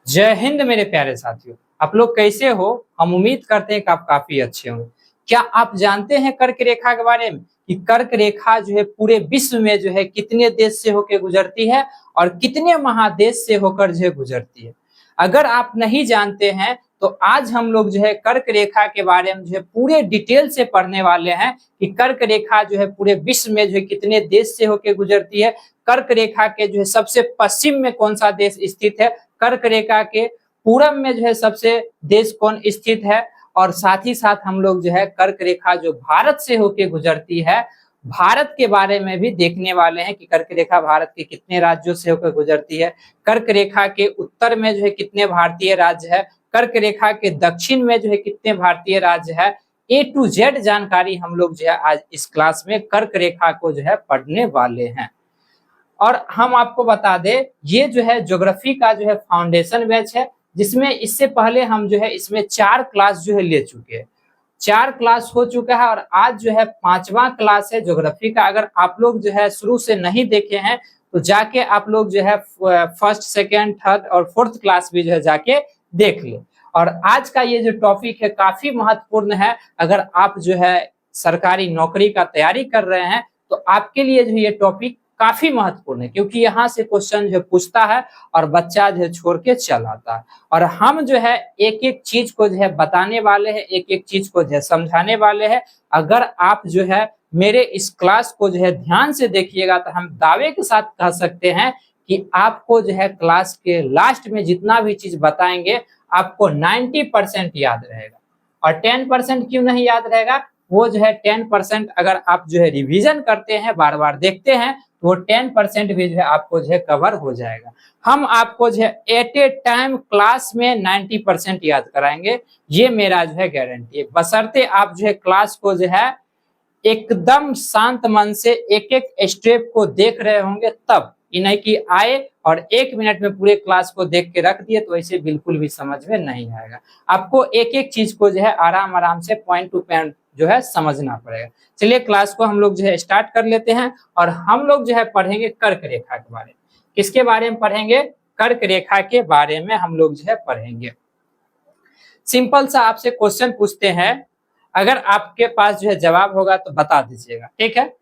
जय हिंद मेरे प्यारे साथियों। आप लोग कैसे हो? हम उम्मीद करते हैं कि आप काफी अच्छे होंगे। क्या आप जानते हैं कर्क रेखा के बारे में कि कर्क रेखा जो है पूरे विश्व में जो है कितने देश से होकर गुजरती है और कितने महादेश से होकर जो है गुजरती है? अगर आप नहीं जानते हैं तो आज हम लोग जो है कर्क रेखा के बारे में जो है पूरे डिटेल से पढ़ने वाले हैं कि कर्क रेखा जो है पूरे विश्व में जो है कितने देश से होकर गुजरती है। कर्क रेखा के जो है सबसे पश्चिम में कौन सा देश स्थित है, कर्क रेखा के पूरब में जो है सबसे देश कौन स्थित है, और साथ ही साथ हम लोग जो है कर्क रेखा जो भारत से होके गुजरती है, भारत के बारे में भी देखने वाले हैं कि कर्क रेखा भारत के कितने राज्यों से होकर गुजरती है। कर्क रेखा के उत्तर में जो है कितने भारतीय राज्य है, कर्क रेखा के दक्षिण में जो है कितने भारतीय राज्य है। A to Z जानकारी हम लोग जो है आज इस क्लास में कर्क रेखा को जो है पढ़ने वाले हैं। और हम आपको बता दें, ये जो है ज्योग्राफी का जो है फाउंडेशन बैच है, जिसमें इससे पहले हम जो है इसमें 4 क्लास जो है ले चुके हैं। 4 क्लास हो चुका है और आज जो है 5वां क्लास है ज्योग्राफी का। अगर आप लोग जो है शुरू से नहीं देखे हैं तो जाके आप लोग जो है फर्स्ट, सेकेंड, थर्ड और फोर्थ क्लास भी जो है जाके देख ले। और आज का ये जो टॉपिक है काफी महत्वपूर्ण है। अगर आप जो है सरकारी नौकरी का तैयारी कर रहे हैं तो आपके लिए जो ये टॉपिक काफी महत्वपूर्ण है, क्योंकि यहाँ से क्वेश्चन जो पूछता है और बच्चा जो है छोड़ के चल आता है। और हम जो है एक एक चीज को जो है बताने वाले हैं, एक एक चीज को जो है समझाने वाले हैं। अगर आप जो है मेरे इस क्लास को जो है ध्यान से देखिएगा तो हम दावे के साथ कह सकते हैं कि आपको जो है क्लास के लास्ट में जितना भी चीज बताएंगे आपको 90% याद रहेगा। और 10% क्यों नहीं याद रहेगा? वो जो है 10% अगर आप जो है रिवीजन करते हैं, बार बार देखते हैं, तो वो 10% भी जो है आपको जो है कवर हो जाएगा। हम आपको जो है एट ए टाइम क्लास में 90% याद कराएंगे, ये मेरा जो है गारंटी है, बशर्ते आप जो है क्लास को जो है एकदम शांत मन से एक एक स्टेप को देख रहे होंगे तब। ये नहीं कि आए और 1 मिनट में पूरे क्लास को देख के रख दिए, तो ऐसे बिल्कुल भी समझ में नहीं आएगा। आपको एक एक चीज को जो है आराम आराम से पॉइंट टू पॉइंट जो है समझना पड़ेगा। चलिए क्लास को हम लोग जो है स्टार्ट कर लेते हैं और हम लोग जो है पढ़ेंगे कर्क रेखा के बारे में। किसके बारे में पढ़ेंगे? कर्क रेखा के बारे में हम लोग जो है पढ़ेंगे। सिंपल सा आपसे क्वेश्चन पूछते हैं, अगर आपके पास जो है जवाब होगा तो बता दीजिएगा, ठीक है?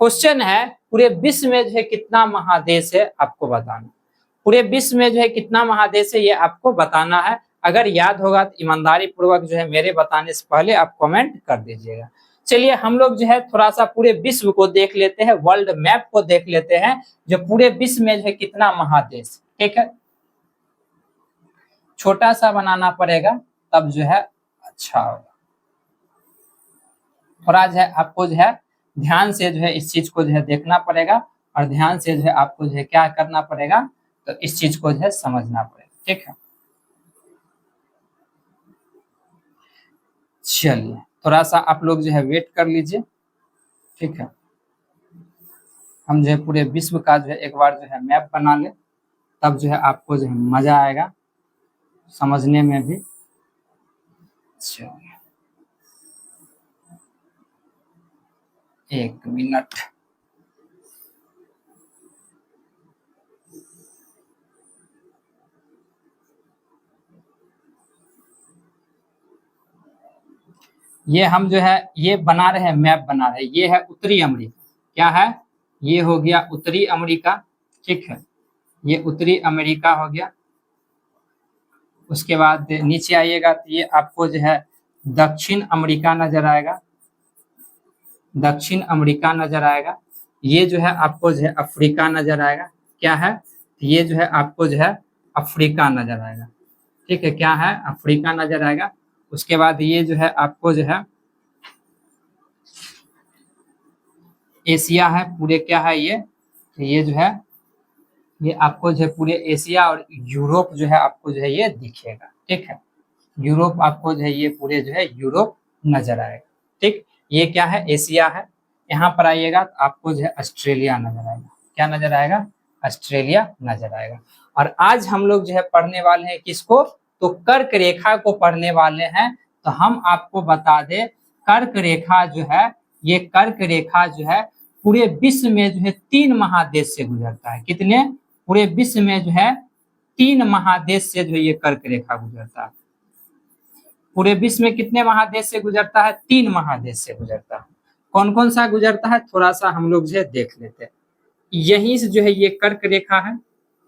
क्वेश्चन है, पूरे विश्व में जो है कितना महादेश है आपको बताना। पूरे विश्व में जो है कितना महादेश है ये आपको बताना है। अगर याद होगा तो ईमानदारी पूर्वक जो है मेरे बताने से पहले आप कमेंट कर दीजिएगा। चलिए हम लोग जो है थोड़ा सा पूरे विश्व को देख लेते हैं, वर्ल्ड मैप को देख लेते हैं, जो पूरे विश्व में जो है कितना महादेश, ठीक है? छोटा सा बनाना पड़ेगा तब जो है अच्छा होगा। थोड़ा जो है आपको जो है ध्यान से जो है इस चीज को जो है देखना पड़ेगा और ध्यान से जो है आपको जो है क्या करना पड़ेगा, तो इस चीज को जो है समझना पड़ेगा, ठीक है? चलिए थोड़ा सा आप लोग जो है वेट कर लीजिए, ठीक है? हम जो है पूरे विश्व का जो है एक बार जो है मैप बना ले, तब जो है आपको जो है मजा आएगा समझने में भी। चलिए 1 मिनट। ये हम जो है ये बना रहे हैं, मैप बना रहे हैं। ये है उत्तरी अमेरिका, क्या है? ये हो गया उत्तरी अमेरिका, ठीक है? ये उत्तरी अमेरिका हो गया। उसके बाद नीचे आइएगा तो ये आपको जो है दक्षिण अमेरिका नजर आएगा, दक्षिण अमेरिका नजर आएगा। ये जो है आपको जो है अफ्रीका नजर आएगा, क्या है? ये जो है आपको जो है अफ्रीका नजर आएगा, ठीक है? क्या है? अफ्रीका नजर आएगा। उसके बाद ये जो है आपको जो है एशिया है, पूरे क्या है ये जो है ये आपको जो है पूरे एशिया और यूरोप जो है आपको जो है ये दिखेगा, ठीक है? यूरोप आपको जो है ये पूरे जो है यूरोप नजर आएगा, ठीक? ये क्या है? एशिया है। यहाँ पर आइएगा तो आपको जो है ऑस्ट्रेलिया नजर आएगा, क्या नजर आएगा? ऑस्ट्रेलिया नजर आएगा। और आज हम लोग जो है पढ़ने वाले हैं किसको? तो कर्क रेखा को पढ़ने वाले हैं। तो हम आपको बता दें, कर्क रेखा जो है, ये कर्क रेखा जो है पूरे विश्व में जो है 3 महादेश से गुजरता है। कितने? पूरे विश्व में जो है 3 महादेश से जो है ये कर्क रेखा गुजरता है। पूरे विश्व में कितने महादेश से गुजरता है? 3 महादेश से गुजरता है। कौन कौन सा गुजरता है थोड़ा सा हम लोग जो है देख लेते हैं। यहीं से जो है ये कर्क रेखा है,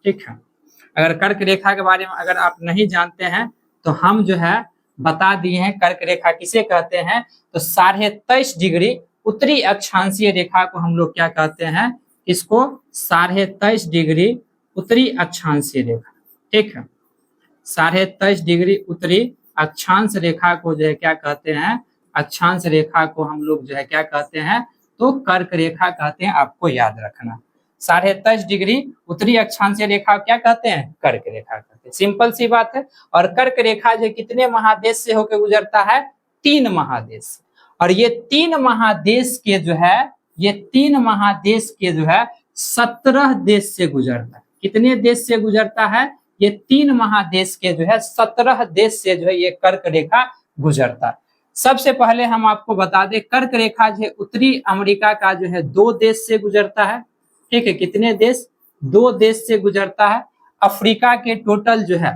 ठीक है। अगर कर्क रेखा के बारे में अगर आप नहीं जानते हैं तो हम जो है बता दिए हैं कर्क रेखा किसे कहते हैं। तो 23.5 डिग्री उत्तरी अक्षांशीय रेखा को हम लोग क्या कहते हैं? इसको 23.5 डिग्री उत्तरी अक्षांशीय रेखा, ठीक है। 23.5 डिग्री उत्तरी अक्षांश रेखा को जो है क्या कहते हैं? अक्षांश रेखा को हम लोग जो है क्या कहते हैं? तो कर्क रेखा कहते हैं। आपको याद रखना 23.5 डिग्री उत्तरी अक्षांशीय रेखा क्या कहते हैं? कर्क रेखा कहते हैं। सिंपल सी बात है। और कर्क रेखा जो कितने महादेश से होकर गुजरता है? 3 महादेश। और ये 3 महादेश के जो है, ये 3 महादेश के जो है 17 देश से गुजरता है। कितने देश से गुजरता है? ये 3 महादेश के जो है 17 देश से जो है ये कर्क रेखा गुजरता है। सबसे पहले हम आपको बता दें कर्क रेखा जो है उत्तरी अमेरिका का जो है 2 देश से गुजरता है, ठीक है। कितने देश? 2 देश से गुजरता है। अफ्रीका के टोटल जो है,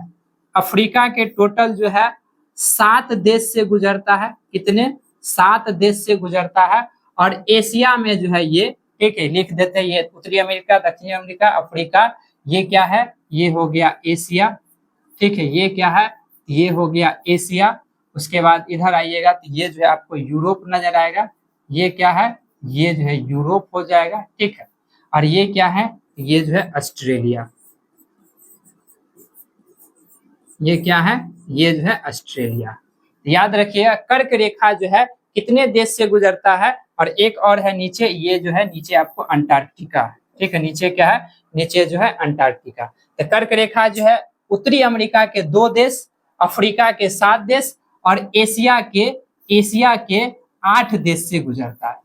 अफ्रीका के टोटल जो है 7 देश से गुजरता है। कितने? 7 देश से गुजरता है। और एशिया में जो है ये, ठीक है, लिख देते हैं। ये उत्तरी अमेरिका, दक्षिणी अमेरिका, अफ्रीका, ये क्या है? ये हो गया एशिया, ठीक है। ये क्या है? ये हो गया एशिया। उसके बाद इधर आइएगा तो ये जो है आपको यूरोप नजर आएगा। ये क्या है? ये जो है यूरोप हो जाएगा, ठीक है। और ये क्या है? ये जो है ऑस्ट्रेलिया। ये क्या है? ये जो है ऑस्ट्रेलिया। याद रखिएगा कर्क रेखा जो है कितने देश से गुजरता है। और एक और है नीचे, ये जो है नीचे आपको अंटार्कटिका है, ठीक है। नीचे क्या है? नीचे जो है अंटार्कटिका। तो कर्क रेखा जो है उत्तरी अमेरिका के 2 देश, अफ्रीका के 7 देश और एशिया के 8 देश से गुजरता है।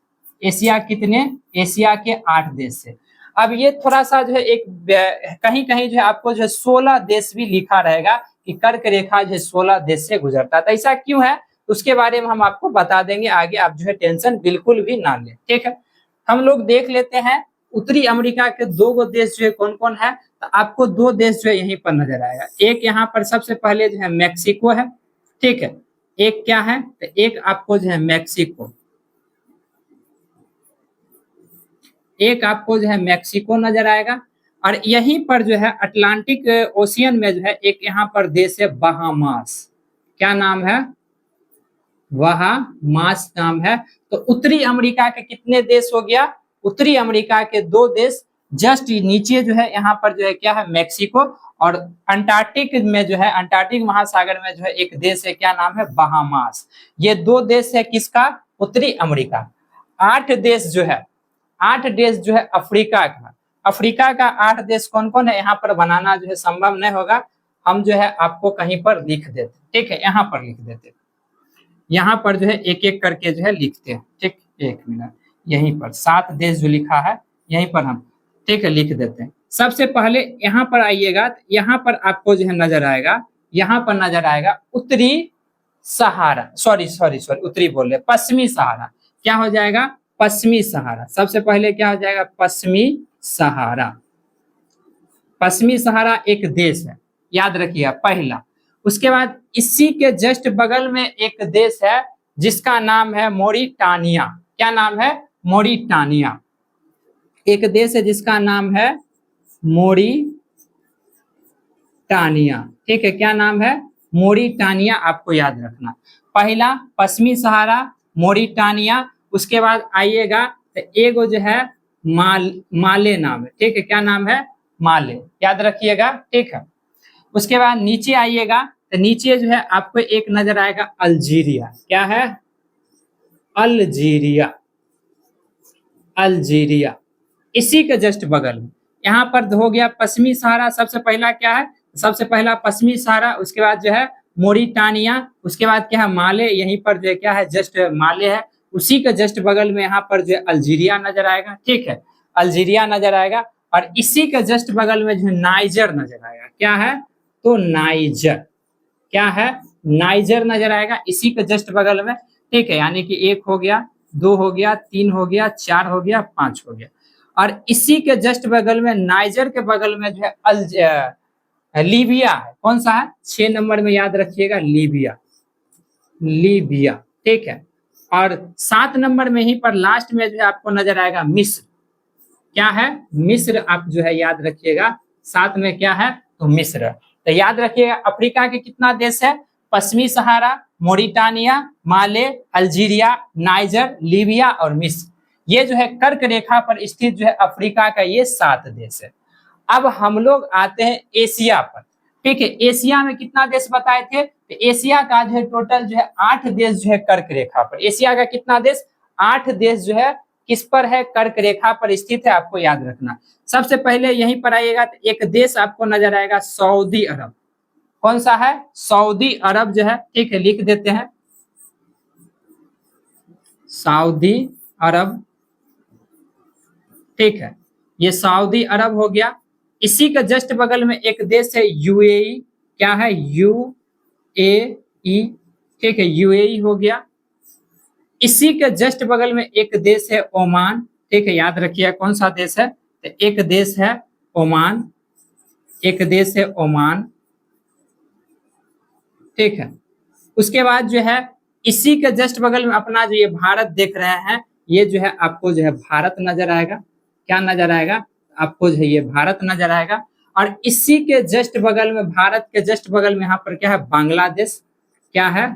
एशिया कितने? एशिया के 8 देश से। अब ये थोड़ा सा जो है एक कहीं कहीं जो है आपको जो है 16 देश भी लिखा रहेगा कि कर्क रेखा जो है 16 देश से गुजरता है। तो ऐसा क्यों है उसके बारे में हम आपको बता देंगे आगे। आप जो है टेंशन बिल्कुल भी ना लें, ठीक है। हम लोग देख लेते हैं उत्तरी अमेरिका के 2 देश जो है कौन कौन है। तो आपको 2 देश जो है यहीं पर नजर आएगा। एक यहाँ पर सबसे पहले जो है मैक्सिको है, ठीक है। एक क्या है? तो एक आपको जो है मैक्सिको, एक आपको जो है मैक्सिको नजर आएगा। और यहीं पर जो है अटलांटिक ओशियन में जो है एक यहाँ पर देश है बहामास। क्या नाम है? बहामास नाम है। तो उत्तरी अमेरिका के कितने देश हो गया? उत्तरी अमेरिका के 2 देश। जस्ट नीचे जो है यहाँ पर जो है क्या है? मैक्सिको। और अंटार्कटिक में जो है अंटार्कटिक महासागर में जो है एक देश है, क्या नाम है? बहामास। ये 2 देश है किसका? उत्तरी अमेरिका। 8 देश जो है, 8 देश जो है अफ्रीका का। अफ्रीका का 8 देश कौन कौन है? यहाँ पर बनाना जो है संभव नहीं होगा। हम जो है आपको कहीं पर लिख देते, ठीक है। यहाँ पर लिख देते, यहाँ पर जो है एक एक करके जो है लिखते हैं, ठीक। 1 मिनट, यहीं पर 7 देश जो लिखा है यहीं पर हम, ठीक है, लिख देते हैं। सबसे पहले यहाँ पर आइएगा, यहाँ पर आपको जो है नजर आएगा, यहाँ पर नजर आएगा उत्तरी सहारा, सॉरी उत्तरी बोल रहे, पश्चिमी सहारा। क्या हो जाएगा? पश्चिमी सहारा। सबसे पहले क्या हो जाएगा? पश्चिमी सहारा। पश्चिमी सहारा एक देश है, याद रखिए पहला। उसके बाद इसी के जस्ट बगल में एक देश है जिसका नाम है मोरिटानिया। क्या नाम है? मोरिटानिया। एक देश है जिसका नाम है मोरिटानिया, ठीक है। क्या नाम है? मोरिटानिया। आपको याद रखना, पहला पश्चिमी सहारा, मोरिटानिया। उसके बाद आइएगा तो एगो जो है माले नाम है, ठीक है। क्या नाम है? माले, याद रखिएगा, ठीक है। उसके बाद नीचे आइएगा तो नीचे जो है आपको एक नजर आएगा अल्जीरिया। क्या है? अल्जीरिया। अल्जीरिया इसी के जस्ट बगल में। यहाँ पर हो गया पश्चिमी सहारा। सबसे पहला क्या है? सबसे पहला पश्चिमी सहारा। उसके बाद जो है मोरिटानिया। उसके बाद क्या है? माले। यहीं पर जो है क्या है? जस्ट माले है। उसी के जस्ट बगल में यहाँ पर जो है अल्जीरिया नजर आएगा, ठीक है। अल्जीरिया नजर आएगा। और इसी के जस्ट बगल में जो है नाइजर नजर आएगा। क्या है? तो नाइजर। क्या है? नाइजर नजर आएगा इसी के जस्ट बगल में, ठीक है। यानी कि 1 हो गया, 2 हो गया, 3 हो गया, 4 हो गया, 5 हो गया। और इसी के जस्ट बगल में नाइजर के बगल में जो है लीबिया है। कौन सा है? 6 नंबर में याद रखिएगा लीबिया, लीबिया, ठीक है। और 7 नंबर में ही पर लास्ट में जो है आपको नजर आएगा मिस्र। क्या है? मिस्र। आप जो है याद रखिएगा, 7 में क्या है? तो मिस्र। तो याद रखिएगा अफ्रीका के कितना देश है? पश्चिमी सहारा, मोरिटानिया, माले, अल्जीरिया, नाइजर, लीबिया और मिस्र। ये जो है कर्क रेखा पर स्थित जो है अफ्रीका का ये 7 देश है। अब हम लोग आते हैं एशिया पर, ठीक है। एशिया में कितना देश बताए थे? तो एशिया का जो है टोटल जो है 8 देश जो है कर्क रेखा पर। एशिया का कितना देश? 8 देश जो है किस पर है? कर्क रेखा पर स्थित है, आपको याद रखना। सबसे पहले यहीं पर आइएगा तो एक देश आपको नजर आएगा सऊदी अरब। कौन सा है? सऊदी अरब जो है, ठीक है, लिख देते हैं सऊदी अरब, ठीक है। ये सऊदी अरब हो गया। इसी का जस्ट बगल में एक देश है यूएई। क्या है? यूएई, ठीक है, यूएई हो गया। इसी के जस्ट बगल में एक देश है ओमान, ठीक है, याद रखिए कौन सा देश है? तो एक देश है ओमान, एक देश है ओमान, ठीक है। उसके बाद जो है इसी के जस्ट बगल में अपना जो ये भारत देख रहे हैं, ये जो है आपको जो है भारत नजर आएगा। क्या नजर आएगा? आपको जो है ये भारत नजर आएगा। और इसी के जस्ट बगल में, भारत के जस्ट बगल में यहाँ पर क्या है? बांग्लादेश। क्या है?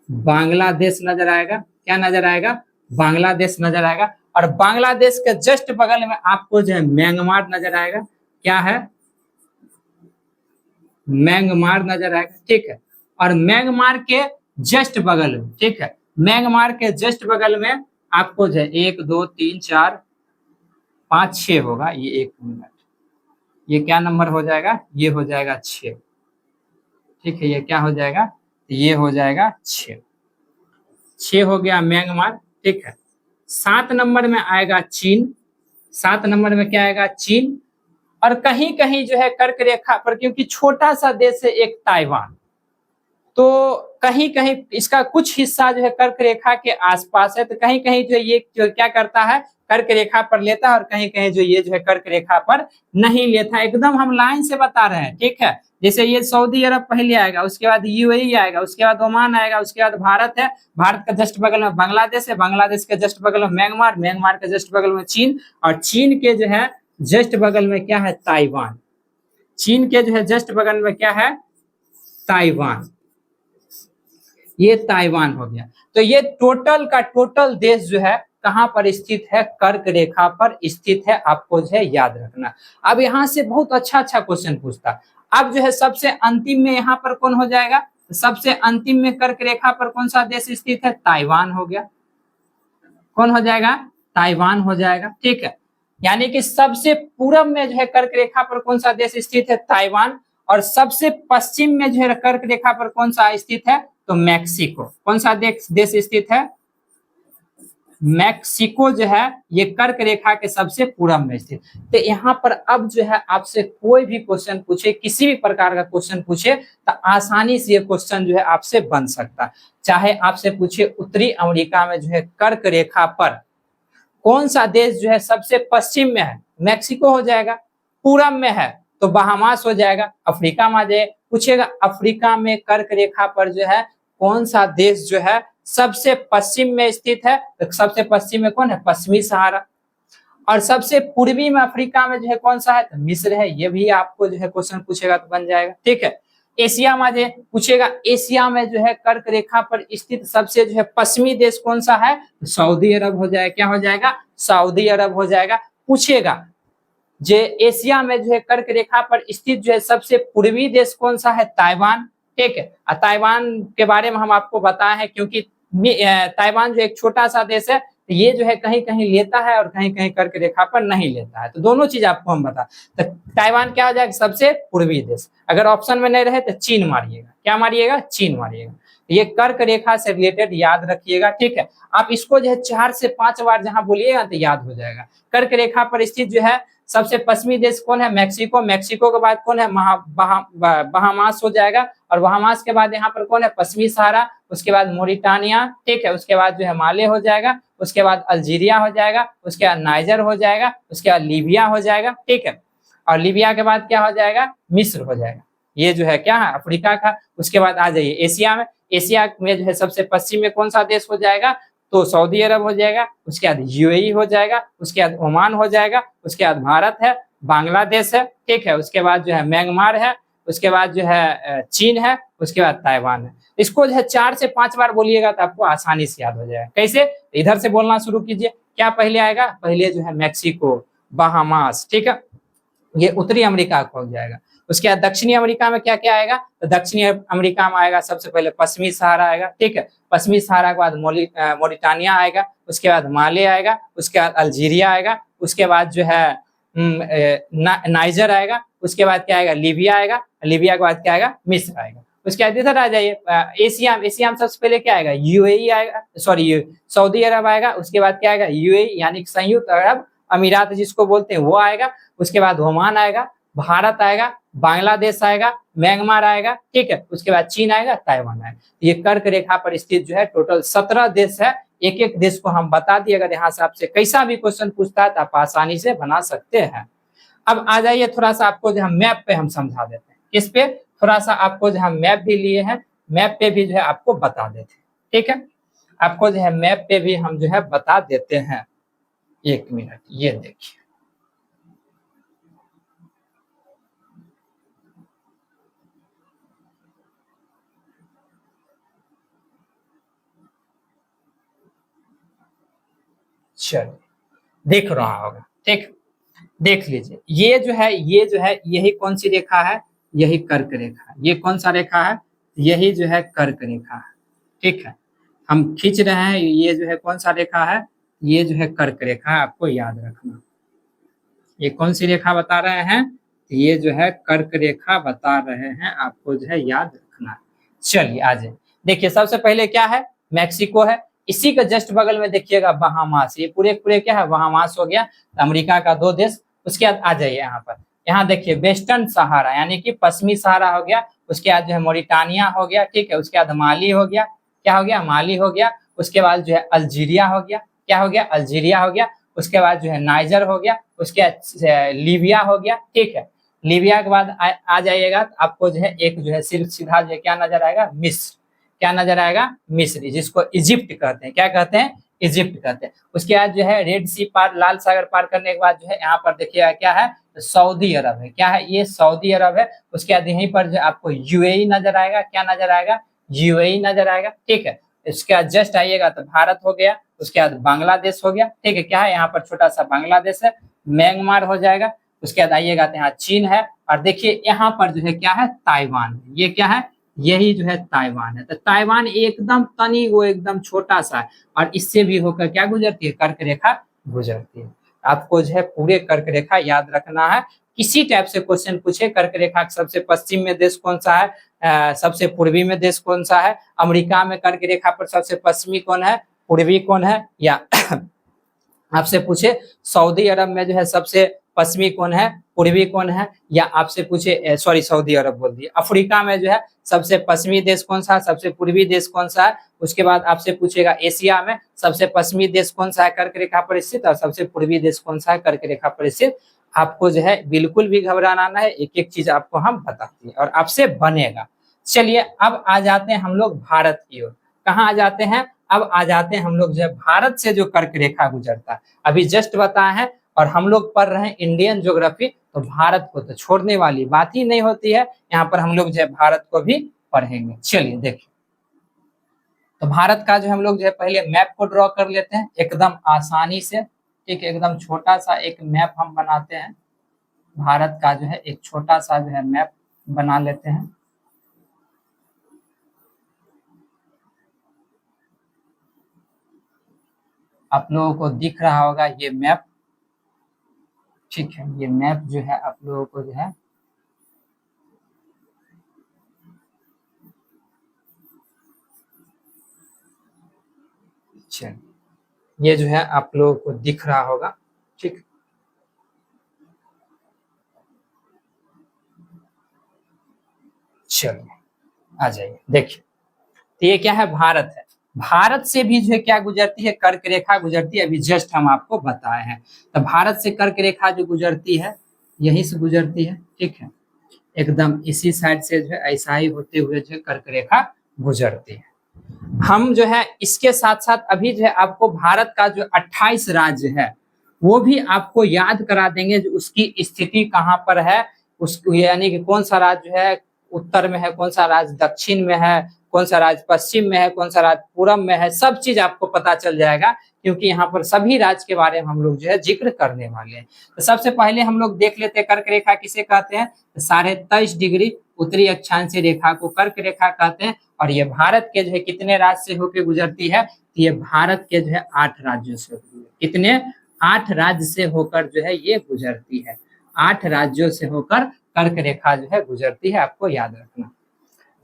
बांग्लादेश नजर आएगा। क्या नजर आएगा? बांग्लादेश नजर आएगा। और बांग्लादेश के जस्ट बगल में आपको जो है म्यांमार नजर आएगा। क्या है? म्यांमार नजर आएगा, ठीक है। और म्यांमार के जस्ट बगल में, ठीक है, म्यांमार के जस्ट बगल में आपको जो है 1 2 3 4 5 6 होगा। ये 1 मिनट, ये क्या नंबर हो जाएगा? ये हो जाएगा 6, ठीक है। ये क्या हो जाएगा? ये हो जाएगा 6, 6 हो गया म्यांमार, ठीक है। 7 नंबर में आएगा चीन। 7 नंबर में क्या आएगा? चीन। और कहीं कहीं जो है कर्क रेखा पर, क्योंकि छोटा सा देश है एक ताइवान, तो कहीं कहीं इसका कुछ हिस्सा जो है कर्क रेखा के आसपास है, तो कहीं कहीं जो ये जो क्या करता है, कर्क रेखा पर लेता है, और कहीं कहीं जो ये जो है कर्क रेखा पर नहीं लेता। एकदम हम लाइन से बता रहे हैं, ठीक है। जैसे ये सऊदी अरब पहले आएगा, उसके बाद यूएई आएगा, उसके बाद ओमान आएगा, उसके बाद भारत है, भारत का जस्ट बगल में बांग्लादेश है, बांग्लादेश के जस्ट बगल में म्यांमार, म्यांमार के जस्ट बगल में चीन, और चीन के जो है जस्ट बगल में क्या है? ताइवान। चीन के जो है जस्ट बगल में क्या है? ताइवान। ये ताइवान हो गया। तो ये टोटल का टोटल देश जो है कहां पर स्थित है? कर्क रेखा पर स्थित है, आपको जो है याद रखना। अब यहां से बहुत अच्छा अच्छा क्वेश्चन पूछता। अब जो है सबसे अंतिम में यहाँ पर कौन हो जाएगा? सबसे अंतिम में कर्क रेखा पर कौन सा देश स्थित है? ताइवान हो गया। कौन हो जाएगा? ताइवान हो जाएगा, ठीक है। यानी कि सबसे पूरब में जो है कर्क रेखा पर कौन सा देश स्थित है? ताइवान। और सबसे पश्चिम में जो है कर्क रेखा पर कौन सा स्थित है? तो मैक्सिको। कौन सा देश स्थित है? मैक्सिको जो है ये कर्क रेखा के सबसे पूरब में स्थित। तो यहाँ पर अब जो है आपसे कोई भी क्वेश्चन पूछे, किसी भी प्रकार का क्वेश्चन पूछे, तो आसानी से ये क्वेश्चन जो है आपसे बन सकता है। चाहे आपसे पूछे उत्तरी अमेरिका में जो है कर्क रेखा पर कौन सा देश जो है सबसे पश्चिम में है? मैक्सिको हो जाएगा। पूरब में है तो बहामास हो जाएगा। अफ्रीका में आ जाए, पूछेगा अफ्रीका में कर्क रेखा पर जो है कौन सा देश जो है सबसे पश्चिम में स्थित है? तो सबसे पश्चिम में कौन है? पश्चिमी सहारा। और सबसे पूर्वी में अफ्रीका में जो है कौन सा है? तो मिस्र है। ये भी आपको जो है क्वेश्चन पूछेगा तो बन जाएगा, ठीक है। एशिया में जो पूछेगा, एशिया में जो है कर्क रेखा पर स्थित सबसे जो है पश्चिमी देश कौन सा है? सऊदी अरब हो जाएगा। क्या हो जाएगा? सऊदी अरब हो जाएगा। पूछेगा जो एशिया में जो है कर्क रेखा पर स्थित जो है सबसे पूर्वी देश कौन सा है? ताइवान, ठीक है। ताइवान के बारे में हम आपको बताए हैं, क्योंकि ताइवान जो एक छोटा सा देश है, तो ये जो है कहीं कहीं लेता है और कहीं कहीं कर्क रेखा पर नहीं लेता है। तो दोनों चीज आपको हम बता। तो ताइवान क्या हो जाएगा? सबसे पूर्वी देश। अगर ऑप्शन में नहीं रहे तो चीन मारिएगा। क्या मारिएगा? चीन मारिएगा। ये कर्क रेखा से रिलेटेड याद रखिएगा, ठीक है। आप इसको जो है 4 से 5 बार जहां बोलिएगा तो याद हो जाएगा। कर्क रेखा पर स्थित जो है सबसे पश्चिमी देश कौन है? मैक्सिको। मैक्सिको के बाद कौन है? बहामास हो जाएगा। और बहामास के बाद यहाँ पर कौन है? पश्चिमी सहारा। उसके बाद मोरिटानिया, ठीक है। उसके बाद जो है माले हो जाएगा। उसके बाद अल्जीरिया हो जाएगा। उसके बाद नाइजर हो जाएगा। उसके बाद लीबिया हो जाएगा, ठीक है। और लीबिया के बाद क्या हो जाएगा, मिस्र हो जाएगा। ये जो है क्या है, अफ्रीका का। उसके बाद आ जाइए एशिया में, एशिया में जो है सबसे पश्चिम में कौन सा देश हो जाएगा, तो सऊदी अरब हो जाएगा, उसके बाद यूएई हो जाएगा, उसके बाद ओमान हो जाएगा, उसके बाद भारत है, बांग्लादेश है, ठीक है, उसके बाद जो है म्यांमार है, उसके बाद जो है चीन है, उसके बाद ताइवान है। इसको जो है 4 से 5 बार बोलिएगा तो आपको आसानी से याद हो जाएगा। कैसे, इधर से बोलना शुरू कीजिए। क्या पहले आएगा, पहले जो है मैक्सिको, बहामास, ठीक है, ये उत्तरी अमेरिका को हो जाएगा। उसके बाद दक्षिणी अमेरिका में क्या क्या आएगा, तो दक्षिणी अमेरिका में आएगा सबसे पहले पश्चिमी सहारा आएगा, ठीक है, पश्चिमी सहारा के बाद मोरिटानिया आएगा, उसके बाद माले आएगा, उसके बाद अल्जीरिया आएगा, उसके बाद जो है नाइजर आएगा, उसके बाद क्या आएगा, लीबिया आएगा, लीबिया के बाद क्या आएगा, मिस्र आएगा। उसके बाद इधर आ जाइए एशिया में सबसे पहले क्या आएगा, यूएई आएगा, सॉरी सऊदी अरब आएगा, उसके बाद क्या आएगा, यूएई यानी संयुक्त अरब अमीरात जिसको बोलते हैं वो आएगा, उसके बाद ओमान आएगा, भारत आएगा, बांग्लादेश आएगा, म्यांमार आएगा, ठीक है, उसके बाद चीन आएगा, ताइवान आएगा। ये कर्क रेखा पर स्थित जो है टोटल 17 देश है। एक एक देश को हम बता दिए, अगर यहाँ से आपसे कैसा भी क्वेश्चन पूछता है तो आप आसानी से बना सकते हैं। अब आ जाइए थोड़ा सा आपको जो है मैप पे हम समझा देते हैं, किस पे, थोड़ा सा आपको जो हम मैप भी लिए हैं, मैप पे भी जो है आपको बता देते हैं, ठीक है, आपको जो है मैप पे भी हम जो है बता देते हैं। 1 मिनट, ये देखिए, चलिए देख रहा होगा, ठीक, देख लीजिए, ये जो है यही कौन सी रेखा है, यही कर्क रेखा है। ये कौन सा रेखा है, यही जो है कर्क रेखा है, ठीक है, हम खींच रहे हैं, ये जो है कौन सा रेखा है, ये जो है कर्क रेखा है, आपको याद रखना। ये कौन सी रेखा बता रहे हैं, ये जो है कर्क रेखा बता रहे हैं, आपको जो है याद रखना है। चलिए आ जाए, देखिए सबसे पहले क्या है, मैक्सिको है, इसी के जस्ट बगल में देखिएगा बहामास, ये पूरे पूरे क्या है, बहामास हो गया, अमेरिका का 2 देश। उसके बाद आ जाइए यहाँ पर, यहाँ देखिए वेस्टर्न सहारा यानी कि पश्चिमी सहारा हो गया, उसके बाद जो है मोरिटानिया हो गया, ठीक है, उसके बाद माली हो गया, क्या हो गया, माली हो गया, उसके बाद जो है अल्जीरिया हो गया, क्या हो गया, अल्जीरिया हो गया, उसके बाद जो है नाइजर हो गया, उसके बाद लीबिया हो गया, ठीक है, लीबिया के बाद आ जाइएगा तो आपको जो है एक जो है सिर्फ सीधा जो है क्या नजर आएगा, मिस्र, क्या नजर आएगा, मिस्र, जिसको इजिप्ट कहते हैं, क्या कहते हैं, इजिप्ट कहते हैं। उसके बाद जो है रेड सी पार, लाल सागर पार करने के बाद जो है यहाँ पर देखिएगा क्या है, सऊदी अरब है, क्या है, ये सऊदी अरब है। उसके बाद यहीं पर जो आपको यूएई नजर आएगा, क्या नजर आएगा, यूएई नजर आएगा, ठीक है। इसके बाद जस्ट आइएगा तो भारत हो गया, उसके बाद बांग्लादेश हो गया, ठीक है, क्या है, यहाँ पर छोटा सा बांग्लादेश है, म्यांमार हो जाएगा। उसके बाद आइएगा तो यहाँ चीन है, और देखिए यहाँ पर जो है क्या है, ताइवान, ये क्या है, यही जो है ताइवान है। तो ताइवान एकदम तनी वो एकदम छोटा सा है, और इससे भी होकर क्या गुजरती है, कर्क रेखा गुजरती है। आपको जो है पूरे कर्क रेखा याद रखना है। किसी टाइप से क्वेश्चन पूछे, कर्क रेखा सबसे पश्चिम में देश कौन सा है, सबसे पूर्वी में देश कौन सा है, अमेरिका में कर्क रेखा पर सबसे पश्चिमी कौन है, पूर्वी कौन है, या आपसे पूछे सऊदी अरब में जो है सबसे पश्चिमी कौन है, पूर्वी कौन है, या आपसे पूछे सॉरी सऊदी अरब बोल दिए, अफ्रीका में जो है सबसे पश्चिमी देश कौन सा है, सबसे पूर्वी देश कौन सा है। उसके बाद आपसे पूछेगा एशिया में सबसे पश्चिमी देश कौन सा है कर्क रेखा पर स्थित, और सबसे पूर्वी देश कौन सा है कर्क रेखा पर स्थित। आपको जो है बिल्कुल भी घबराना ना है, एक एक चीज आपको हम बताते हैं और आपसे बनेगा। चलिए अब आ जाते हैं हम लोग भारत की ओर। कहाँ आ जाते हैं, अब आ जाते हैं हम लोग जो है भारत से जो कर्क रेखा गुजरता है, अभी जस्ट बताए हैं, और हम लोग पढ़ रहे हैं इंडियन ज्योग्राफी, तो भारत को तो छोड़ने वाली बात ही नहीं होती है। यहाँ पर हम लोग जो है भारत को भी पढ़ेंगे। चलिए देखिए, तो भारत का जो हम लोग जो है पहले मैप को ड्रॉ कर लेते हैं एकदम आसानी से, ठीक है, एकदम छोटा सा एक मैप हम बनाते हैं, भारत का जो है एक छोटा सा जो है मैप बना लेते हैं। आप लोगों को दिख रहा होगा ये मैप, ठीक है, ये मैप जो है आप लोगों को जो है चलिए ये जो है आप लोगों को दिख रहा होगा, ठीक, चलिए आ जाइए देखिए, तो ये क्या है, भारत है, भारत से भी जो है क्या गुजरती है, कर्क रेखा गुजरती है, अभी जस्ट हम आपको बताए हैं। तो भारत से कर्क रेखा जो गुजरती है यहीं से गुजरती है, ठीक है। एकदम इसी साइड से जो है ऐसा ही होते हुए जो है कर्क रेखा गुजरती है। हम जो है इसके साथ साथ अभी जो है आपको भारत का जो 28 राज्य है वो भी आपको याद करा देंगे, जो उसकी स्थिति कहाँ पर है, उस यानी कि कौन सा राज्य है उत्तर में है, कौन सा राज्य दक्षिण में है, कौन सा राज्य पश्चिम में है, कौन सा राज्य पूरब में है, सब चीज आपको पता चल जाएगा, क्योंकि यहाँ पर सभी राज्य के बारे में हम लोग जो है जिक्र करने वाले हैं। तो सबसे पहले हम लोग देख लेते हैं कर्क रेखा किसे कहते हैं। 23.5 डिग्री उत्तरी अक्षांश रेखा को कर्क रेखा कहते हैं, और ये भारत के जो है कितने राज्य से होकर गुजरती है, तो ये भारत के जो है 8 राज्यों से होती है। कितने? 8 राज्य से होकर जो है ये गुजरती है। 8 राज्यों से होकर कर्क रेखा जो है गुजरती है, आपको याद रखना।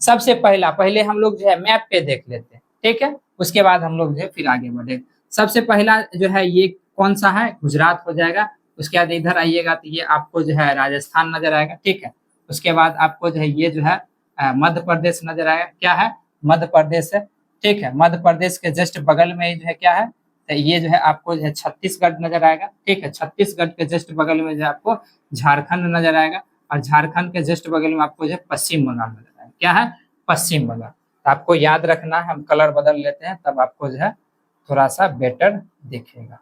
सबसे पहले हम लोग जो है मैप पे देख लेते हैं, ठीक है, उसके बाद हम लोग जो है फिर आगे बढ़े। सबसे पहला जो है ये कौन सा है, गुजरात हो जाएगा। उसके बाद इधर आइएगा तो ये आपको जो है राजस्थान नजर आएगा, ठीक है। उसके बाद आपको जो है ये जो है मध्य प्रदेश नजर आएगा। क्या है? मध्य प्रदेश है, ठीक है। मध्य प्रदेश के जस्ट बगल में जो है क्या है, तो ये जो है आपको जो है छत्तीसगढ़ नजर आएगा, ठीक है। छत्तीसगढ़ के जस्ट बगल में जो है आपको झारखंड नजर आएगा, और झारखंड के जस्ट बगल में आपको जो है पश्चिम बंगाल नजर आएगा। क्या है? पश्चिम बंगाल। तो आपको याद रखना है, हम कलर बदल लेते हैं तब आपको जो है थोड़ा सा बेटर दिखेगा।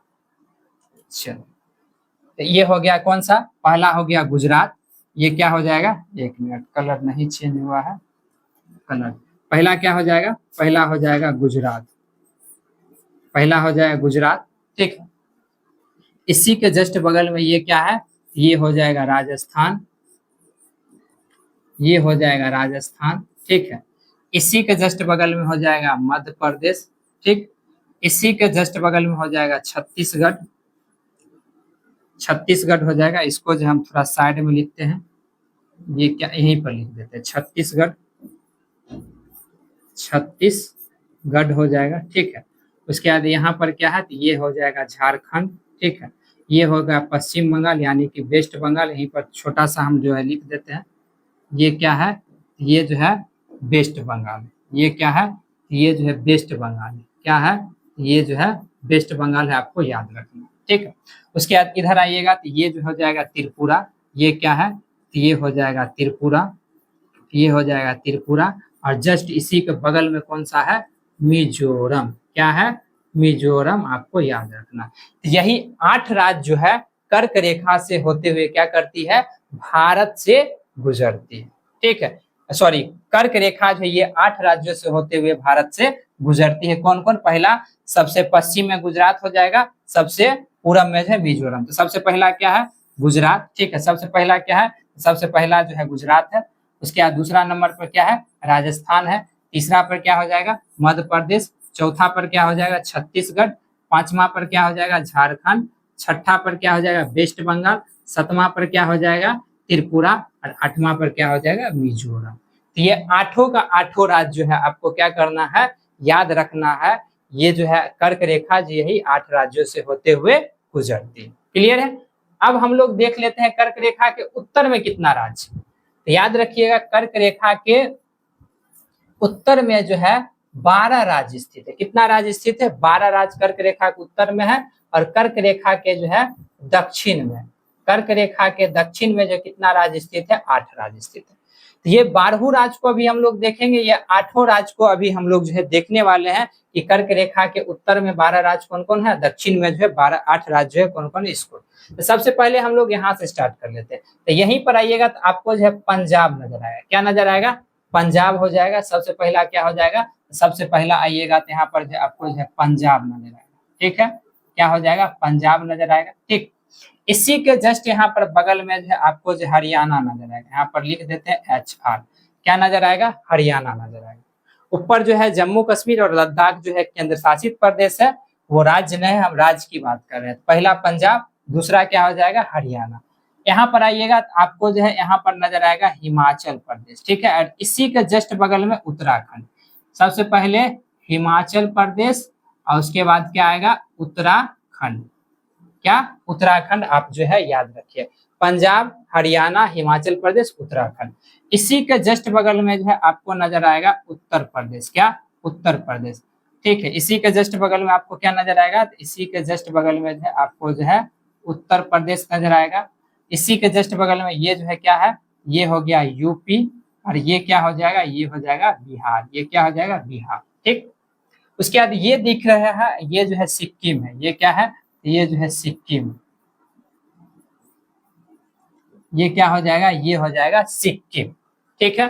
चलो, तो ये हो गया कौन सा, पहला हो गया गुजरात। ये क्या हो जाएगा, एक मिनट, कलर नहीं चेंज हुआ है, कलर पहला क्या हो जाएगा, पहला हो जाएगा गुजरात, पहला हो जाएगा गुजरात, ठीक है। इसी के जस्ट बगल में ये क्या है, ये हो जाएगा राजस्थान, ये हो जाएगा राजस्थान, ठीक है। इसी के जस्ट बगल में हो जाएगा मध्य प्रदेश, ठीक। इसी के जस्ट बगल में हो जाएगा छत्तीसगढ़, छत्तीसगढ़ हो जाएगा। इसको जो हम थोड़ा साइड में लिखते हैं, ये क्या यहीं पर लिख देते हैं, छत्तीसगढ़, छत्तीसगढ़ हो जाएगा, ठीक है। उसके बाद यहाँ पर क्या है, तो ये हो जाएगा झारखंड, ठीक है। ये होगा पश्चिम बंगाल यानी कि वेस्ट बंगाल, यहीं पर छोटा सा हम जो है लिख देते हैं। ये क्या है, ये जो है वेस्ट बंगाल, ये क्या है, ये जो है वेस्ट बंगाल, क्या है, ये जो है वेस्ट बंगाल है, आपको याद रखना, ठीक है। उसके बाद इधर आइएगा तो ये जो हो जाएगा त्रिपुरा, ये क्या है, तो ये हो जाएगा त्रिपुरा, ये हो जाएगा त्रिपुरा। और जस्ट इसी के बगल में कौन सा है, मिजोरम, क्या है, मिजोरम, आपको याद रखना। यही 8 राज्य जो है कर्क रेखा से होते हुए क्या करती है, भारत से गुजरती है, ठीक है। सॉरी, कर्क रेखा जो ये 8 राज्यों से होते हुए भारत से गुजरती है। कौन कौन? पहला सबसे पश्चिम में गुजरात हो जाएगा, सबसे पूरब में है मिजोरम। तो सबसे पहला क्या है, गुजरात, ठीक है। सबसे पहला क्या है, सबसे पहला जो है गुजरात है। उसके बाद दूसरा नंबर पर क्या है, राजस्थान है। तीसरा पर क्या हो जाएगा, मध्य प्रदेश। चौथा पर क्या हो जाएगा, छत्तीसगढ़। पांचवा पर क्या हो जाएगा, झारखंड। छठा पर क्या हो जाएगा, वेस्ट बंगाल। सतवां पर क्या हो जाएगा, त्रिपुरा। और आठवां पर क्या हो जाएगा, मिजोरम। तो ये आठों का आठों राज्य जो है आपको क्या करना है, याद रखना है। ये जो है कर्क रेखा जी यही 8 राज्यों से होते हुए गुजरती है। क्लियर है? अब हम लोग देख लेते हैं कर्क रेखा के उत्तर में कितना राज्य। तो याद रखिएगा, कर्क रेखा के उत्तर में जो है 12 राज्य स्थित है। कितना राज्य स्थित है, 12 राज्य कर्क रेखा के उत्तर में है। और कर्क रेखा के जो है दक्षिण में, कर्क रेखा के दक्षिण में जो कितना राज्य स्थित है, 8 राज्य स्थित है। तो ये 12 राज्य को अभी हम लोग देखेंगे, ये 8 राज्य को अभी हम लोग जो है देखने वाले हैं कि कर्क रेखा के उत्तर में 12 राज्य कौन कौन है, दक्षिण में जो है 8 राज्य है कौन कौन, इसको। तो सबसे पहले हम लोग यहाँ से स्टार्ट कर लेते हैं। तो यहीं पर आइएगा तो आपको जो है पंजाब नजर आएगा। क्या नजर आएगा, पंजाब हो जाएगा। सबसे पहला क्या हो जाएगा, सबसे पहला आइएगा तो यहाँ पर जो आपको जो है पंजाब नजर आएगा, ठीक है। क्या हो जाएगा, पंजाब नजर आएगा, ठीक। इसी के जस्ट यहाँ पर बगल में जो है आपको जो हरियाणा नजर आएगा। यहाँ पर लिख देते हैं HR। क्या नजर आएगा, हरियाणा नजर आएगा। ऊपर जो है जम्मू कश्मीर और लद्दाख जो है केंद्र शासित प्रदेश है, वो राज्य नहीं है, हम राज्य की बात कर रहे हैं। पहला पंजाब, दूसरा क्या हो जाएगा, हरियाणा। यहाँ पर आइएगा तो आपको जो है यहाँ पर नजर आएगा हिमाचल प्रदेश, ठीक है। और इसी के जस्ट बगल में उत्तराखंड। सबसे पहले हिमाचल प्रदेश और उसके बाद क्या आएगा, उत्तराखंड। क्या, उत्तराखंड, आप जो है याद रखिए। पंजाब, हरियाणा, हिमाचल प्रदेश, उत्तराखंड। इसी के जस्ट बगल में जो है आपको नजर आएगा उत्तर प्रदेश। क्या, उत्तर प्रदेश, ठीक है। इसी के जस्ट बगल में आपको क्या नजर आएगा, तो इसी के जस्ट बगल में जो है आपको जो है उत्तर प्रदेश नजर आएगा। इसी के जस्ट बगल में ये जो है क्या है, ये हो गया यूपी, और ये क्या हो जाएगा, ये हो जाएगा बिहार, ये क्या हो जाएगा बिहार, ठीक। उसके बाद ये दिख रहा है, ये जो है सिक्किम है, ये क्या है, ये जो है सिक्किम, ये क्या हो जाएगा, ये हो जाएगा सिक्किम, ठीक है।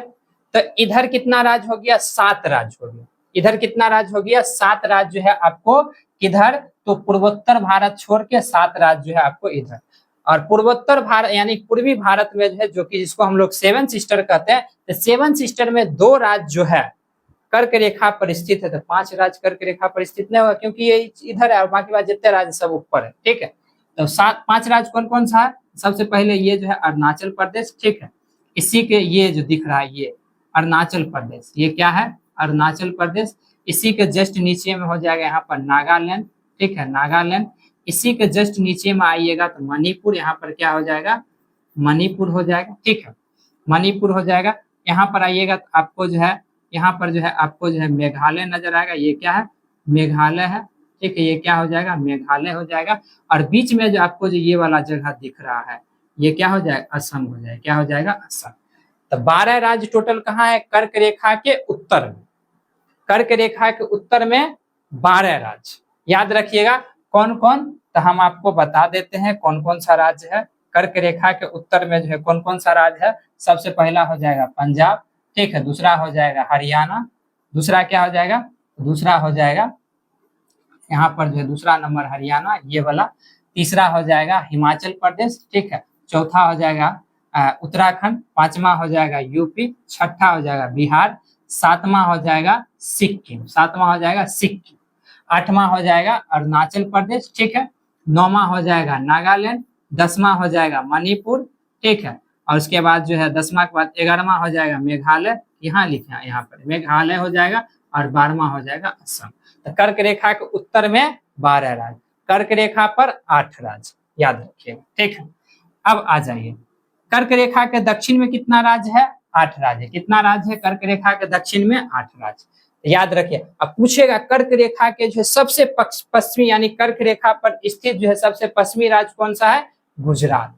तो इधर कितना राज्य हो गया, 7 राज्य हो गया। इधर कितना राज्य हो गया, 7 राज्य जो है आपको किधर, तो पूर्वोत्तर भारत छोड़ के 7 राज्य जो है आपको इधर। और पूर्वोत्तर भारत यानी पूर्वी भारत में जो है, जो कि जिसको हम लोग 7 सिस्टर कहते हैं, तो 7 सिस्टर में 2 राज्य जो है कर्क रेखा पर स्थित है, तो 5 राज्य कर्क रेखा पर स्थित नहीं होगा, क्योंकि ये इधर है और बाकी बात जितने राज्य सब ऊपर है, ठीक है। तो 5 राज्य कौन कौन सा है, सबसे पहले ये जो है अरुणाचल प्रदेश, ठीक है। इसी के ये जो दिख रहा है ये अरुणाचल प्रदेश, ये क्या है, अरुणाचल प्रदेश। इसी के जस्ट नीचे में हो जाएगा यहाँ पर नागालैंड, ठीक है, नागालैंड। इसी के जस्ट नीचे में आइएगा तो मणिपुर, यहाँ पर क्या हो जाएगा, मणिपुर हो जाएगा, ठीक है, मणिपुर हो जाएगा। यहाँ पर आइएगा तो आपको जो है, यहाँ पर जो है आपको जो है मेघालय नजर आएगा, ये क्या है, मेघालय है, ठीक है, ये क्या हो जाएगा, मेघालय हो जाएगा। और बीच में जो आपको जो ये वाला जगह दिख रहा है, ये क्या हो जाएगा, असम हो जाएगा, क्या हो जाएगा, असम। तो 12 राज्य टोटल कहाँ है, कर्क रेखा के उत्तर में, कर्क रेखा के उत्तर में 12 राज्य। याद रखिएगा कौन कौन, तो हम आपको बता देते हैं कौन कौन सा राज्य है कर्क रेखा के उत्तर में जो है, कौन कौन सा राज्य है। सबसे पहला हो जाएगा पंजाब, ठीक है, दूसरा हो जाएगा हरियाणा, दूसरा क्या हो जाएगा, दूसरा हो जाएगा यहाँ पर जो है दूसरा नंबर हरियाणा, ये वाला। तीसरा हो जाएगा हिमाचल प्रदेश, ठीक है। चौथा हो जाएगा उत्तराखंड, पांचवा हो जाएगा यूपी, छठा हो जाएगा बिहार, सातवां हो जाएगा सिक्किम, सातवां हो जाएगा सिक्किम, आठवां हो जाएगा अरुणाचल प्रदेश, ठीक है, नौवां हो जाएगा नागालैंड, 10वां हो जाएगा मणिपुर, ठीक है। और उसके बाद जो है 10वां के बाद 11वां हो जाएगा मेघालय, यहाँ लिखे यहाँ पर मेघालय हो जाएगा, और 12वां हो जाएगा असम। तो कर्क रेखा के उत्तर में 12 राज्य, कर्क रेखा पर 8 राज्य, याद रखिएगा, ठीक है। अब आ जाइए कर्क रेखा के दक्षिण में कितना राज्य है, 8 राज्य। कितना राज्य है कर्क रेखा के दक्षिण में, 8 राज्य। याद रखिए। अब पूछेगा कर्क रेखा के जो है सबसे पश्चिमी यानी कर्क रेखा पर स्थित जो है सबसे पश्चिमी राज्य कौन सा है, गुजरात,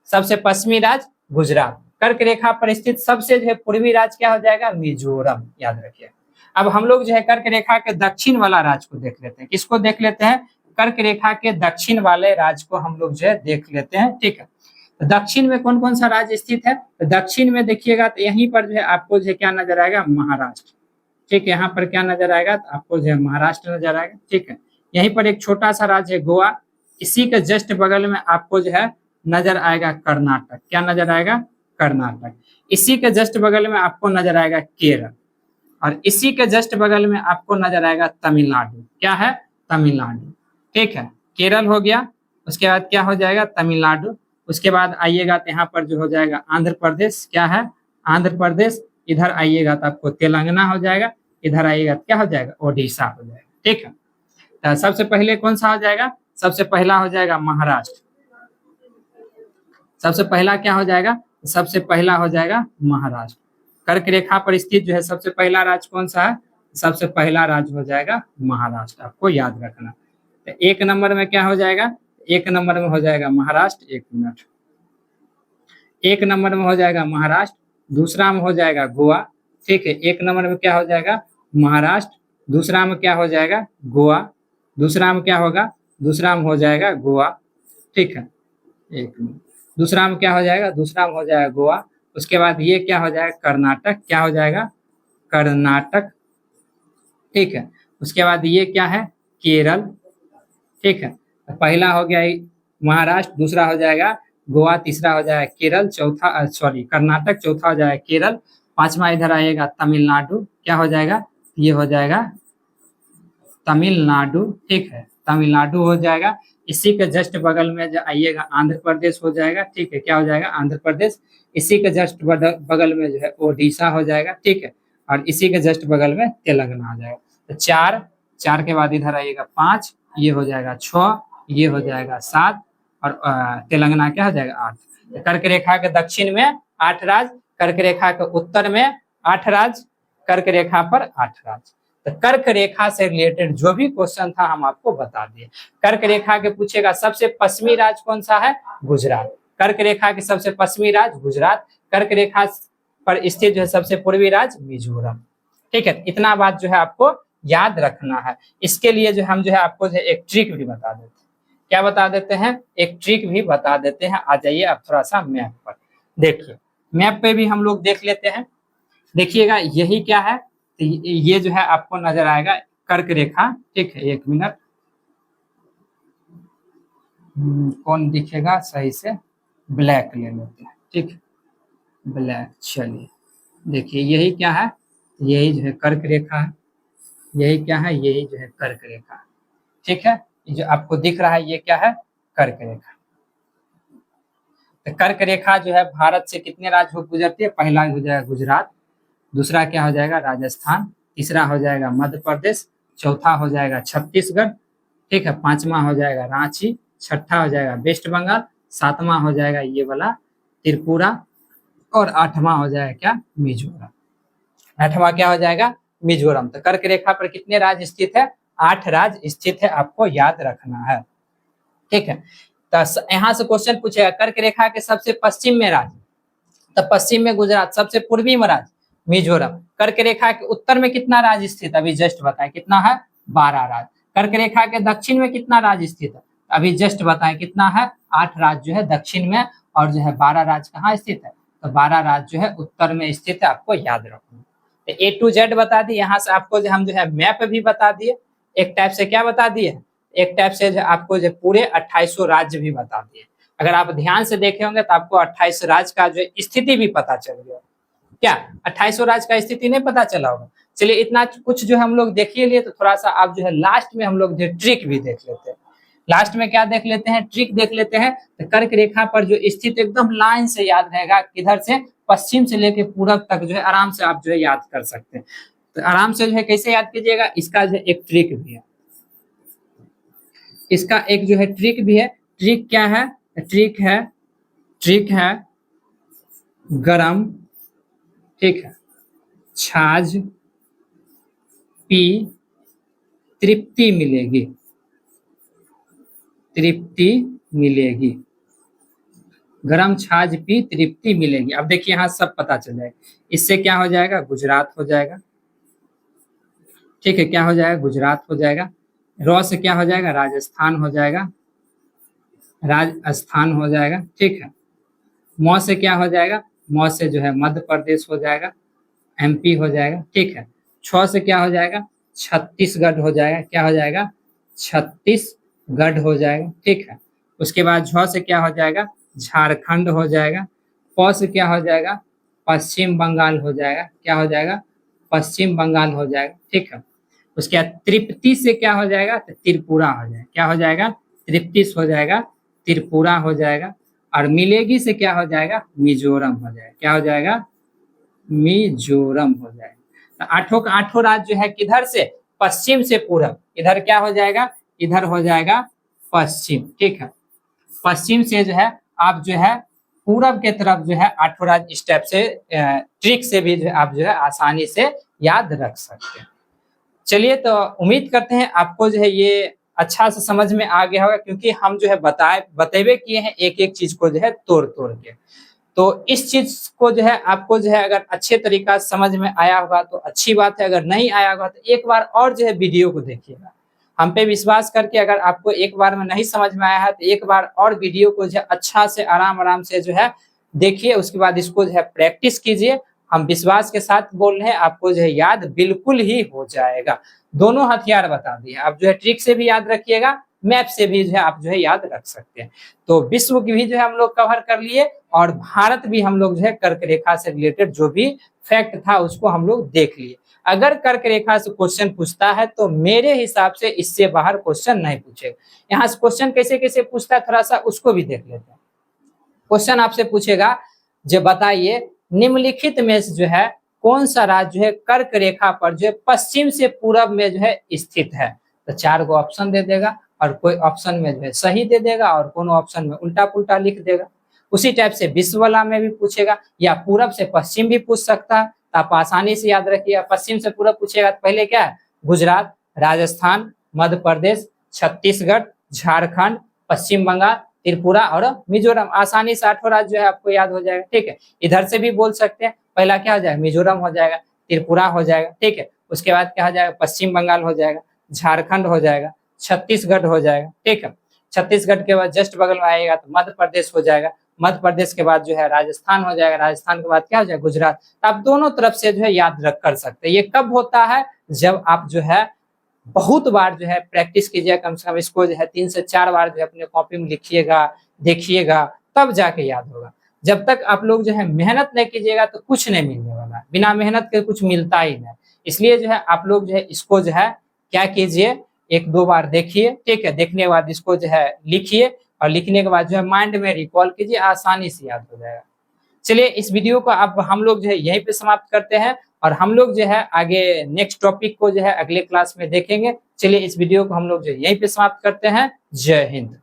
सबसे पश्चिमी राज्य गुजरात। कर्क रेखा पर स्थित सबसे जो है पूर्वी राज्य क्या हो जाएगा, मिजोरम, याद रखिए। अब हम लोग जो है कर्क रेखा के दक्षिण वाला राज्य को देख लेते हैं, किसको देख लेते हैं, कर्क रेखा के दक्षिण वाले राज्य को हम लोग जो है देख लेते हैं, ठीक है। तो दक्षिण में कौन कौन सा राज्य स्थित है, तो दक्षिण में देखिएगा तो यहीं पर जो है आपको जो है क्या नजर आएगा, महाराष्ट्र, ठीक है, यहाँ पर क्या नजर आएगा, तो आपको जो है महाराष्ट्र नजर आएगा, ठीक है। यहीं पर एक छोटा सा राज्य है गोवा, इसी के जस्ट बगल में आपको जो है नजर आएगा कर्नाटक, क्या नजर आएगा, कर्नाटक। इसी के जस्ट बगल में आपको नजर आएगा केरल, और इसी के जस्ट बगल में आपको नजर आएगा तमिलनाडु, क्या है, तमिलनाडु, ठीक है। केरल हो गया, उसके बाद क्या हो जाएगा, तमिलनाडु। उसके बाद आइएगा तो यहाँ पर जो हो जाएगा आंध्र प्रदेश, क्या है, आंध्र प्रदेश। इधर आइएगा तो आपको तेलंगाना हो जाएगा, इधर आइएगा तो क्या हो जाएगा, ओडिशा हो जाएगा, ठीक है। तो सबसे पहले कौन सा हो जाएगा, सबसे पहला हो जाएगा महाराष्ट्र, सबसे पहला क्या हो जाएगा, सबसे पहला हो जाएगा महाराष्ट्र। कर्क रेखा पर स्थित जो है सबसे पहला राज्य कौन सा है, सबसे पहला राज्य हो जाएगा महाराष्ट्र, आपको याद रखना। तो 1 नंबर में क्या हो जाएगा, 1 नंबर में हो जाएगा महाराष्ट्र, 1 मिनट, 1 नंबर में हो जाएगा महाराष्ट्र, दूसरा में हो जाएगा गोवा, ठीक है। 1 नंबर में क्या हो जाएगा, महाराष्ट्र, दूसरा में क्या हो जाएगा, गोवा, दूसरा में क्या होगा, दूसरा में हो जाएगा गोवा, ठीक है। 1 मिनट, दूसरा में क्या हो जाएगा, दूसरा में हो जाएगा गोवा। उसके बाद ये क्या हो जाएगा, कर्नाटक, क्या हो जाएगा, कर्नाटक, ठीक है। उसके बाद ये क्या है, केरल, ठीक है। पहला हो गया महाराष्ट्र, दूसरा हो जाएगा गोवा, तीसरा हो जाएगा केरल, चौथा सॉरी कर्नाटक, चौथा हो जाएगा केरल, पांचवा इधर आएगा तमिलनाडु, क्या हो जाएगा, ये हो जाएगा तमिलनाडु, ठीक है, तमिलनाडु हो जाएगा। इसी के जस्ट बगल में जो आइएगा आंध्र प्रदेश हो जाएगा, ठीक है, क्या हो जाएगा, आंध्र प्रदेश। इसी के जस्ट बगल में जो है ओडिशा हो जाएगा, ठीक है, और इसी के जस्ट बगल में तेलंगाना हो जाएगा। तो 4 के बाद इधर आइएगा 5, ये हो जाएगा 6, ये हो जाएगा 7, और तेलंगाना क्या हो जाएगा 8। कर्क रेखा के दक्षिण में 8 राज्य, कर्क रेखा के उत्तर में 8 राज्य, कर्क रेखा पर 8 राज्य। तो कर्क रेखा से रिलेटेड जो भी क्वेश्चन था हम आपको बता दिए। कर्क रेखा के पूछेगा सबसे पश्चिमी राज्य कौन सा है, गुजरात, कर्क रेखा के सबसे पश्चिमी राज्य गुजरात, कर्क रेखा पर स्थित जो है सबसे पूर्वी राज्य मिजोरम। ठीक है, इतना बात जो है आपको याद रखना है। इसके लिए जो हम जो है आपको जो है एक ट्रिक भी बता देते हैं। क्या बता देते हैं? एक ट्रिक भी बता देते हैं। आ जाइए अब थोड़ा सा मैप पर देखिए, मैप पे भी हम लोग देख लेते हैं। देखिएगा यही क्या है, तो ये जो है आपको नजर आएगा कर्क रेखा। ठीक है, एक मिनट, कौन दिखेगा सही से, ब्लैक ले लेते हैं। ठीक, ब्लैक, चलिए देखिए यही क्या है, यही जो है कर्क रेखा है। यही क्या है, यही जो है कर्क रेखा। ठीक है, ये जो आपको दिख रहा है ये क्या है, कर्क रेखा। तो कर्क रेखा जो है भारत से कितने राज्य गुजरती है? पहला हो जाएगा गुजरात, दूसरा क्या हो जाएगा राजस्थान, तीसरा हो जाएगा मध्य प्रदेश, चौथा हो जाएगा छत्तीसगढ़, ठीक है, पांचवा हो जाएगा रांची, छठा हो जाएगा वेस्ट बंगाल, सातवां हो जाएगा ये वाला त्रिपुरा, और आठवां हो जाएगा क्या, मिजोरम। आठवां क्या हो जाएगा, मिजोरम। तो कर्क रेखा पर कितने राज्य स्थित है? 8 राज्य स्थित है, आपको याद रखना है। ठीक है, तो यहाँ से क्वेश्चन पूछेगा कर्क रेखा के सबसे पश्चिम में राज्य, तो पश्चिम में गुजरात, सबसे पूर्वी में राज्य मिजोरम। कर्क रेखा के उत्तर में कितना राज्य स्थित, अभी जस्ट बताएं कितना है, 12 राज्य। कर्क रेखा के दक्षिण में कितना राज्य स्थित है, अभी जस्ट बताएं कितना है, 8 राज्य जो है दक्षिण में, और जो है 12 राज्य कहाँ स्थित है, तो 12 राज्य जो है उत्तर में स्थित है, आपको याद रखना। तो A to Z बता दिए, यहाँ से आपको जो हम जो है मैप भी बता दिए, एक टाइप से क्या बता दिए, एक टाइप से जो आपको जो पूरे 2800 राज्य भी बता दिए। अगर आप ध्यान से देखे होंगे तो आपको 28 राज्य का जो स्थिति भी पता चल गया। क्या 2800 राज्य का स्थिति नहीं पता चला होगा? चलिए इतना कुछ जो हम लोग देख लिए, तो थोड़ा सा आप जो है लास्ट में हम लोग जो ट्रिक भी देख लेते हैं। लास्ट में क्या देख लेते हैं, ट्रिक देख लेते हैं। तो कर्क रेखा पर जो स्थित एकदम लाइन से याद रहेगा, किधर से, पश्चिम से लेके पूरब तक जो है आराम से आप जो है याद कर सकते हैं। तो आराम से जो है कैसे याद कीजिएगा, इसका जो एक ट्रिक भी है, इसका एक जो है ट्रिक भी है। ट्रिक क्या है, ट्रिक है गरम, ठीक है, छाछ पी तृप्ति मिलेगी, तृप्ति मिलेगी, गरम छाछ पी तृप्ति मिलेगी। अब देखिए यहाँ सब पता चल जाएगा, इससे क्या हो जाएगा, गुजरात हो जाएगा। ठीक है, क्या हो जाएगा, गुजरात हो जाएगा। रॉ से क्या हो जाएगा, राजस्थान हो जाएगा, राजस्थान हो जाएगा। ठीक है, मौ से क्या हो जाएगा, मौ से जो है मध्य प्रदेश हो जाएगा, MP हो जाएगा। ठीक है, छ से क्या हो जाएगा, छत्तीसगढ़ हो जाएगा, क्या हो जाएगा, छत्तीसगढ़ हो जाएगा। ठीक है, उसके बाद झ से क्या हो जाएगा, झारखंड हो जाएगा। प से क्या हो जाएगा, पश्चिम बंगाल हो जाएगा, क्या हो जाएगा, पश्चिम बंगाल हो जाएगा। ठीक है, उसके बाद तृप्ति से क्या हो जाएगा, तो त्रिपुरा हो जाएगा, क्या हो जाएगा, तृप्तिस हो जाएगा, त्रिपुरा हो जाएगा। और मिलेगी से क्या हो जाएगा, मिजोरम हो जाएगा, क्या हो जाएगा, मिजोरम हो जाएगा। तो आठों का आठों राज्य जो है किधर से, पश्चिम से पूरब, इधर क्या हो जाएगा, इधर हो जाएगा पश्चिम। ठीक है, पश्चिम से जो है आप जो है पूरब के तरफ जो है आठों राज्य स्टेप से ट्रिक से भी जो है आप जो है आसानी से याद रख सकते हैं। चलिए, तो उम्मीद करते हैं आपको जो है ये अच्छा से समझ में आ गया होगा, क्योंकि हम जो है बतेबे किए हैं एक एक चीज को जो है तोड़ तोड़ के। तो इस चीज को जो है आपको जो है अगर अच्छे तरीका से समझ में आया होगा तो अच्छी बात है, अगर नहीं आया होगा तो एक बार और जो है वीडियो को देखिएगा। हम पे विश्वास करके, अगर आपको एक बार में नहीं समझ में आया है तो एक बार और वीडियो को जो है अच्छा से आराम से जो है देखिए, उसके बाद इसको जो है प्रैक्टिस कीजिए। हम विश्वास के साथ बोल रहे हैं, आपको जो है याद बिल्कुल ही हो जाएगा। दोनों हथियार बता दिए, आप जो है ट्रिक से भी याद रखिएगा, मैप से भी जो है आप जो है याद रख सकते हैं। तो विश्व की भी जो है हम लोग कवर कर लिए, और भारत भी हम लोग जो है कर्क रेखा से रिलेटेड जो भी फैक्ट था उसको हम लोग देख लिए। अगर कर्क रेखा से क्वेश्चन पूछता है तो मेरे हिसाब से इससे बाहर क्वेश्चन नहीं पूछेगा। यहाँ से क्वेश्चन कैसे कैसे पूछता है थोड़ा सा उसको भी देख लेते हैं। क्वेश्चन आपसे पूछेगा, जो बताइए निम्नलिखित में से जो है कौन सा राज्य जो है कर्क रेखा पर जो है पश्चिम से पूरब में जो है स्थित है। तो 4 गो ऑप्शन दे देगा, और कोई ऑप्शन में जो है सही दे देगा, और कोनो ऑप्शन में उल्टा पुल्टा लिख देगा। उसी टाइप से विश्व वाला में भी पूछेगा, या पूरब से पश्चिम भी पूछ सकता है। तो आप आसानी से याद रखिए, पश्चिम से पूरब पूछेगा तो पहले क्या है, गुजरात, राजस्थान, मध्य प्रदेश, छत्तीसगढ़, झारखंड, पश्चिम बंगाल, त्रिपुरा और मिजोरम। आसानी से 8 राज्य जो है आपको याद हो जाएगा, ठीक है। इधर से भी बोल सकते हैं, पहला क्या हो जाएगा, मिजोरम हो जाएगा, त्रिपुरा हो जाएगा, ठीक है। उसके बाद क्या हो जाएगा, पश्चिम बंगाल हो जाएगा, झारखंड हो जाएगा, छत्तीसगढ़ हो जाएगा, ठीक है। छत्तीसगढ़ के बाद जस्ट बगल में आएगा तो मध्य प्रदेश हो जाएगा, मध्य प्रदेश के बाद जो है राजस्थान हो जाएगा, राजस्थान के बाद क्या हो जाएगा, गुजरात। तो आप दोनों तरफ से जो है याद रख कर सकते हैं। ये कब होता है, जब आप जो है बहुत बार जो है प्रैक्टिस कीजिएगा, कम से कम इसको जो है 3 से 4 बार जो है अपने कॉपी में लिखिएगा, देखिएगा, तब जाके याद होगा। जब तक आप लोग जो है मेहनत नहीं कीजिएगा तो कुछ नहीं मिलने वाला है, बिना मेहनत के कुछ मिलता ही नहीं। इसलिए जो है आप लोग जो है इसको जो है क्या कीजिए, 1-2 बार देखिए, ठीक है। देखने के बाद इसको जो है लिखिए और लिखने के बाद जो है माइंड में रिकॉल कीजिए, आसानी से याद हो जाएगा। चलिए इस वीडियो को अब हम लोग जो है यहीं पे समाप्त करते हैं और हम लोग जो है आगे नेक्स्ट टॉपिक को जो है अगले क्लास में देखेंगे। चलिए इस वीडियो को हम लोग जो है यहीं पे समाप्त करते हैं। जय हिंद।